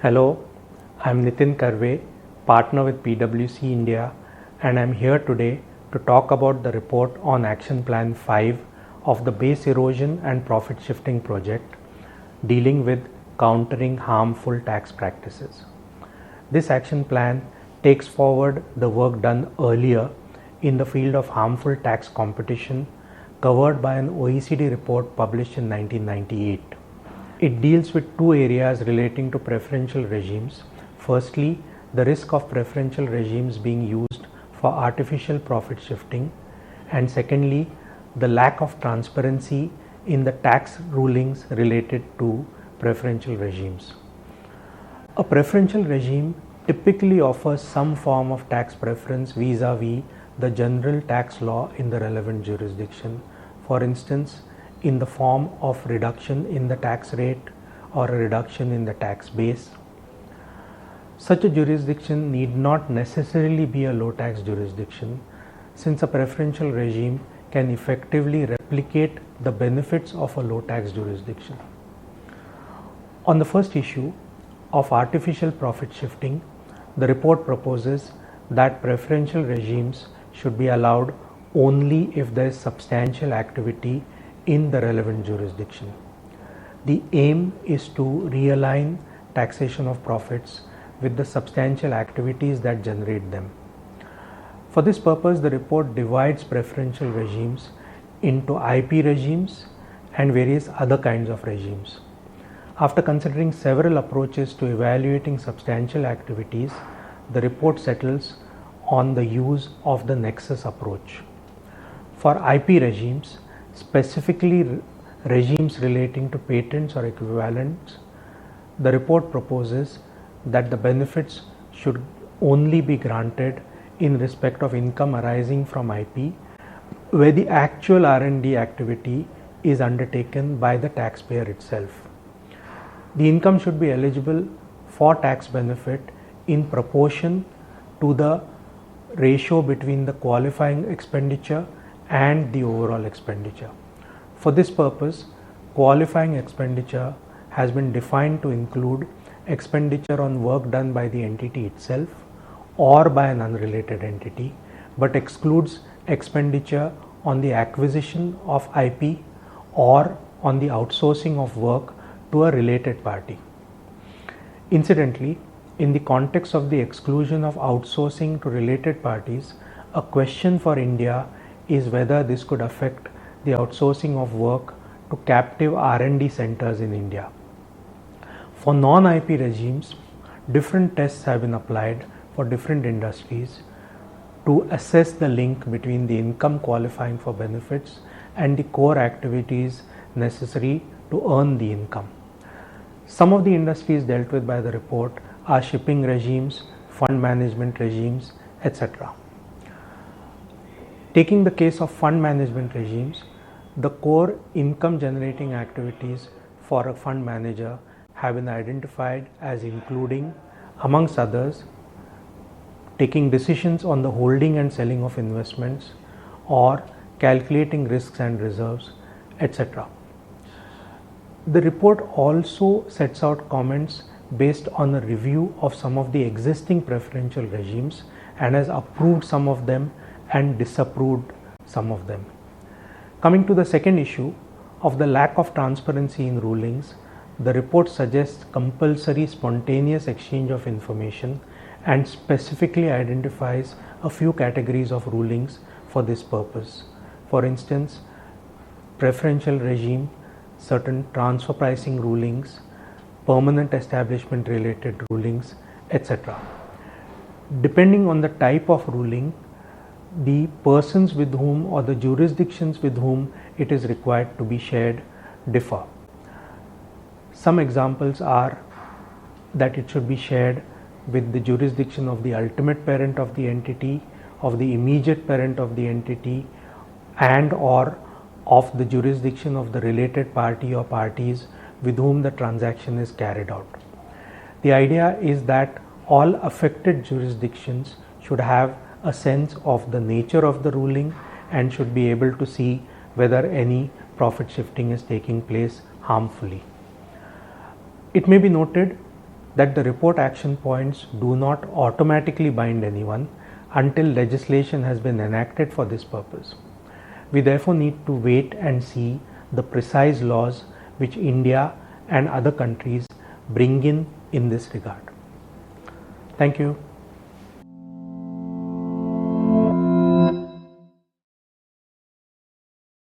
Hello, I'm Nitin Karve, partner with PwC India, and I'm here today to talk about the report on Action Plan 5 of the Base Erosion and Profit Shifting Project, dealing with countering harmful tax practices. This action plan takes forward the work done earlier in the field of harmful tax competition covered by an OECD report published in 1998. It deals with two areas relating to preferential regimes. Firstly, the risk of preferential regimes being used for artificial profit shifting, and secondly, the lack of transparency in the tax rulings related to preferential regimes. A preferential regime typically offers some form of tax preference vis-a-vis the general tax law in the relevant jurisdiction. For instance, in the form of reduction in the tax rate or a reduction in the tax base. Such a jurisdiction need not necessarily be a low tax jurisdiction, since a preferential regime can effectively replicate the benefits of a low tax jurisdiction. On the first issue of artificial profit shifting, the report proposes that preferential regimes should be allowed only if there is substantial activity in the relevant jurisdiction. The aim is to realign taxation of profits with the substantial activities that generate them. For this purpose, the report divides preferential regimes into IP regimes and various other kinds of regimes. After considering several approaches to evaluating substantial activities, the report settles on the use of the nexus approach. For IP regimes, specifically regimes relating to patents or equivalents, the report proposes that the benefits should only be granted in respect of income arising from IP where the actual R&D activity is undertaken by the taxpayer itself. The income should be eligible for tax benefit in proportion to the ratio between the qualifying expenditure and the overall expenditure. For this purpose, qualifying expenditure has been defined to include expenditure on work done by the entity itself or by an unrelated entity, but excludes expenditure on the acquisition of IP or on the outsourcing of work to a related party. Incidentally, in the context of the exclusion of outsourcing to related parties, a question for India is whether this could affect the outsourcing of work to captive R&D centers in India. For non-IP regimes, different tests have been applied for different industries to assess the link between the income qualifying for benefits and the core activities necessary to earn the income. Some of the industries dealt with by the report are shipping regimes, fund management regimes, etc. Taking the case of fund management regimes, the core income generating activities for a fund manager have been identified as including, amongst others, taking decisions on the holding and selling of investments or calculating risks and reserves, etc. The report also sets out comments based on a review of some of the existing preferential regimes and has approved some of them and disapproved some of them. Coming to the second issue of the lack of transparency in rulings, the report suggests compulsory spontaneous exchange of information and specifically identifies a few categories of rulings for this purpose. For instance, preferential regime, certain transfer pricing rulings, permanent establishment related rulings, etc. Depending on the type of ruling, the persons with whom or the jurisdictions with whom it is required to be shared differ. Some examples are that it should be shared with the jurisdiction of the ultimate parent of the entity, of the immediate parent of the entity, and or of the jurisdiction of the related party or parties with whom the transaction is carried out. The idea is that all affected jurisdictions should have a sense of the nature of the ruling and should be able to see whether any profit shifting is taking place harmfully. It may be noted that the report action points do not automatically bind anyone until legislation has been enacted for this purpose. We therefore need to wait and see the precise laws which India and other countries bring in this regard. Thank you.